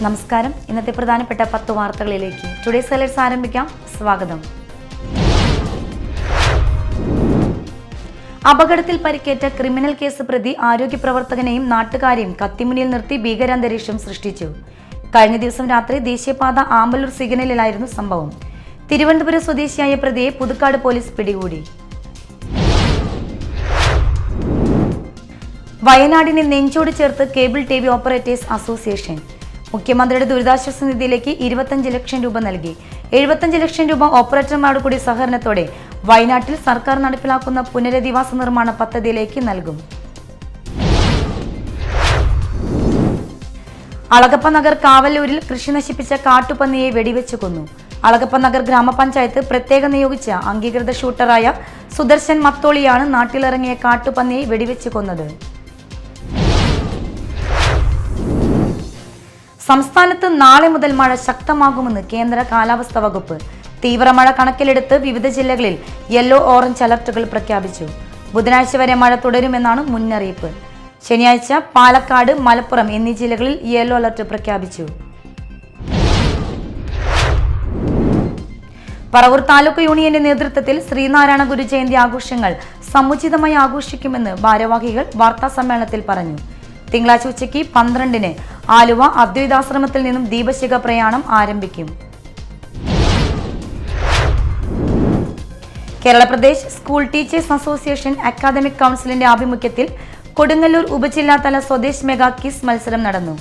നമസ്കാരം. ഇന്നത്തെ പ്രധാനപ്പെട്ട 10 വാർത്തകളിലേക്ക് ടുഡേ സെലക്ട്സ് ആരംഭിക്കാം. സ്വാഗതം. അപകടത്തിൽ പരിക്കേറ്റ ക്രിമിനൽ കേസ് പ്രതി ആരോഗ്യ പ്രവർത്തകനെയും നാട്ടുകാരെയും കത്തിമുന്നിൽ നിർത്തി ഭീകരാന്തരീക്ഷം സൃഷ്ടിച്ചു. കഴിഞ്ഞ ദിവസം രാത്രി ദേശീയപാത ആമ്പല്ലൂർ സിഗ്നലിലായിരുന്നു സംഭവം. തിരുവനന്തപുരം സ്വദേശിയായ പ്രതിയെ പുതുക്കാട് പോലീസ് പിടികൂടി. വയനാടിനെ നെഞ്ചോട് ചേർത്ത് കേബിൾ ടിവി ഓപ്പറേറ്റേഴ്സ് അസോസിയേഷൻ. മുഖ്യമന്ത്രിയുടെ ദുരിതാശ്വാസ നിധിയിലേക്ക് 25 ലക്ഷം രൂപ നൽകി. 75 ലക്ഷം രൂപ ഓപ്പറേറ്റർമാരുടെ കൂടി സഹകരണത്തോടെ വയനാട്ടിൽ സർക്കാർ നടപ്പിലാക്കുന്ന പുനരധിവാസ നിർമ്മാണ പദ്ധതിയിലേക്ക് നൽകും. അളഗപ്പ നഗർ കാവല്ലൂരിൽ കൃഷി നശിപ്പിച്ച കാട്ടുപന്നിയെ വെടിവെച്ച് കൊന്നു. അളഗപ്പ നഗർ ഗ്രാമപഞ്ചായത്ത് പ്രത്യേകം നിയോഗിച്ച അംഗീകൃത ഷൂട്ടറായ സുദർശൻ മത്തോളിയാണ് നാട്ടിലിറങ്ങിയ കാട്ടുപന്നിയെ വെടിവെച്ച് കൊന്നത്. സംസ്ഥാനത്ത് നാളെ മുതൽ മഴ ശക്തമാകുമെന്ന് കേന്ദ്ര കാലാവസ്ഥാ വകുപ്പ്. തീവ്രമഴ കണക്കിലെടുത്ത് വിവിധ ജില്ലകളിൽ യെല്ലോ ഓറഞ്ച് അലർട്ടുകൾ പ്രഖ്യാപിച്ചു. ബുധനാഴ്ച വരെ മഴ തുടരുമെന്നാണ് മുന്നറിയിപ്പ്. ശനിയാഴ്ച പാലക്കാട്, മലപ്പുറം എന്നീ ജില്ലകളിൽ യെല്ലോ അലർട്ട് പ്രഖ്യാപിച്ചു. പറവൂർ താലൂക്ക് യൂണിയന്റെ നേതൃത്വത്തിൽ ശ്രീനാരായണ ഗുരു ജയന്തി ആഘോഷങ്ങൾ സമുചിതമായി ആഘോഷിക്കുമെന്ന് ഭാരവാഹികൾ വാർത്താ സമ്മേളനത്തിൽ പറഞ്ഞു. തിങ്കളാഴ്ച ഉച്ചയ്ക്ക് 12-ന് ആലുവ അദ്വൈതാശ്രമത്തിൽ നിന്നും ദീപശിഖ പ്രയാണം ആരംഭിക്കും. Kerala Pradesh school teachers association academic കൗൺസിലിന്റെ ആഭിമുഖ്യത്തിൽ കൊടുങ്ങല്ലൂർ ഉപജില്ലാതല സ്വദേശ് മെഗാ കിസ് മത്സരം നടന്നു.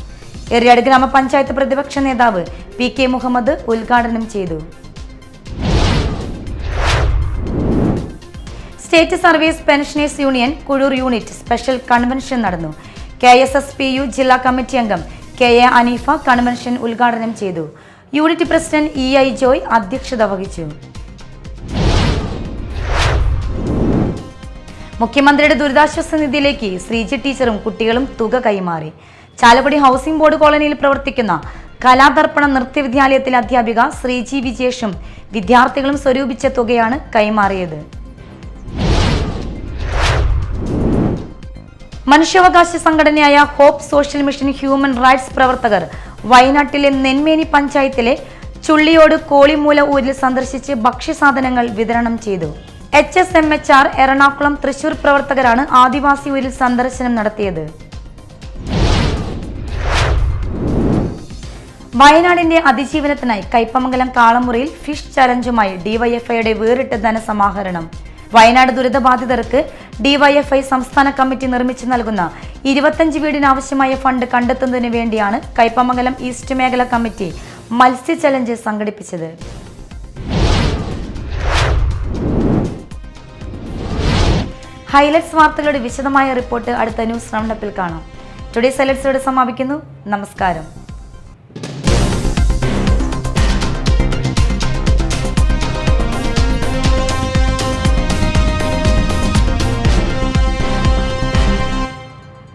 എറിയാട് ഗ്രാമപഞ്ചായത്ത് പ്രതിപക്ഷ നേതാവ് PK മുഹമ്മദ് ഉദ്ഘാടനം ചെയ്തു. State service pensioners union Kuzhur unit special convention നടന്നു. KSSPU ജില്ലാ കമ്മിറ്റി അംഗം KA അനീഫ കൺവെൻഷൻ ഉദ്ഘാടനം ചെയ്തു. യൂണിറ്റ് പ്രസിഡന്റ് EI ജോയ് അധ്യക്ഷത വഹിച്ചു. മുഖ്യമന്ത്രിയുടെ ദുരിതാശ്വാസ നിധിയിലേക്ക് ശ്രീജി ടീച്ചറും കുട്ടികളും തുക കൈമാറി. ചാലക്കുടി ഹൗസിംഗ് ബോർഡ് കോളനിയിൽ പ്രവർത്തിക്കുന്ന കലാദർപ്പണം നൃത്യവിദ്യാലയത്തിലെ അധ്യാപിക ശ്രീജി വിജേഷും വിദ്യാർത്ഥികളും സ്വരൂപിച്ച തുകയാണ് കൈമാറിയത്. മനുഷ്യാവകാശ സംഘടനയായ Hope Social Mission human rights പ്രവർത്തകർ വയനാട്ടിലെ നെന്മേനി പഞ്ചായത്തിലെ ചുള്ളിയോട് കോളിമൂല ഊരിൽ സന്ദർശിച്ച് ഭക്ഷ്യസാധനങ്ങൾ വിതരണം ചെയ്തു. HSMHR എറണാകുളം, തൃശൂർ പ്രവർത്തകരാണ് ആദിവാസി ഊരിൽ സന്ദർശനം നടത്തിയത്. വയനാടിന്റെ അതിജീവനത്തിനായി കയ്പമംഗലം കാളമുറിയിൽ ഫിഷ് ചലഞ്ചുമായി DYFIയുടെ വേറിട്ട ധനസമാഹരണം. വയനാട് ദുരിതബാധിതർക്ക് DYFI സംസ്ഥാന കമ്മിറ്റി നിർമ്മിച്ചു നൽകുന്ന 25 വീടിനാവശ്യമായ ഫണ്ട് കണ്ടെത്തുന്നതിന് വേണ്ടിയാണ് കയ്പമംഗലം ഈസ്റ്റ് മേഖല കമ്മിറ്റി മത്സ്യ ചലഞ്ച് സംഘടിപ്പിച്ചത്. ഹൈലൈറ്റ്സ് വാർത്തകളുടെ വിശദമായ റിപ്പോർട്ട് അടുത്ത ന്യൂസ് റൗണ്ടപ്പിൽ കാണാം. ടുഡേ സെലക്ട്സോടെ സമാപിക്കുന്നു. നമസ്കാരം.